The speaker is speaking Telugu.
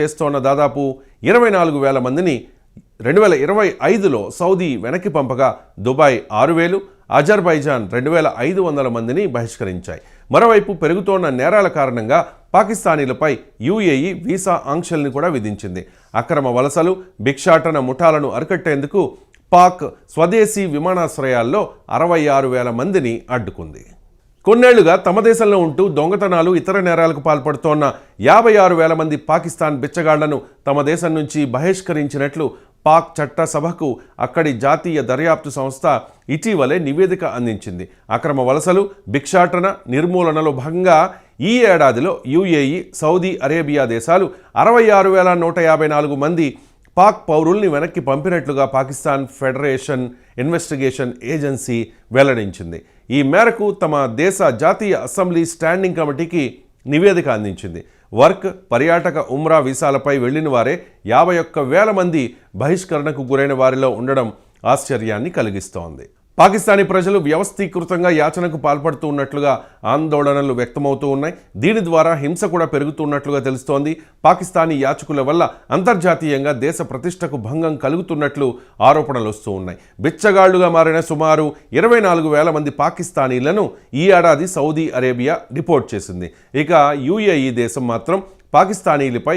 చేస్తోన్న దాదాపు 24,000 మందిని 2025లో సౌదీ వెనక్కి పంపగా దుబాయ్ 6,000, అజర్బైజాన్ 2,500 మందిని బహిష్కరించాయి. మరోవైపు పెరుగుతోన్న నేరాల కారణంగా పాకిస్తానీలపై యుఏఈ వీసా ఆంక్షల్ని కూడా విధించింది. అక్రమ వలసలు, భిక్షాటన ముఠాలను అరికట్టేందుకు పాక్ స్వదేశీ విమానాశ్రయాల్లో 66,000 మందిని అడ్డుకుంది. కొన్నేళ్లుగా తమ దేశంలో ఉంటూ దొంగతనాలు, ఇతర నేరాలకు పాల్పడుతోన్న 56,000 మంది పాకిస్తాన్ బిచ్చగాళ్లను తమ దేశం నుంచి బహిష్కరించినట్లు పాక్ చట్టసభకు అక్కడి జాతీయ దర్యాప్తు సంస్థ ఇటీవలే నివేదిక అందించింది. అక్రమ వలసలు, భిక్షాటన నిర్మూలనలో భాగంగా ఈ ఏడాదిలో యుఏఈ, సౌదీ అరేబియా దేశాలు 66,154 మంది పాక్ పౌరుల్ని వెనక్కి పంపినట్లుగా పాకిస్తాన్ ఫెడరేషన్ ఇన్వెస్టిగేషన్ ఏజెన్సీ వెల్లడించింది. ఈ మేరకు తమ దేశ జాతీయ అసెంబ్లీ స్టాండింగ్ కమిటీకి నివేదిక అందించింది. వర్క్, పర్యాటక, ఉమ్రా వీసాలపై వెళ్లిన వారే 51,000 మంది బహిష్కరణకు గురైన వారిలో ఉండడం ఆశ్చర్యాన్ని కలిగిస్తోంది. పాకిస్తానీ ప్రజలు వ్యవస్థీకృతంగా యాచనకు పాల్పడుతూ ఉన్నట్లుగా ఆందోళనలు వ్యక్తమవుతూ ఉన్నాయి. దీని ద్వారా హింస కూడా పెరుగుతున్నట్లుగా తెలుస్తోంది. పాకిస్తానీ యాచకుల వల్ల అంతర్జాతీయంగా దేశ ప్రతిష్టకు భంగం కలుగుతున్నట్లు ఆరోపణలు వస్తూ ఉన్నాయి. బిచ్చగాళ్లుగా మారిన సుమారు 24,000 మంది పాకిస్తానీలను ఈ ఏడాది సౌదీ అరేబియా డిపోర్ట్ చేసింది. ఇక యుఏఈ దేశం మాత్రం పాకిస్తానీలపై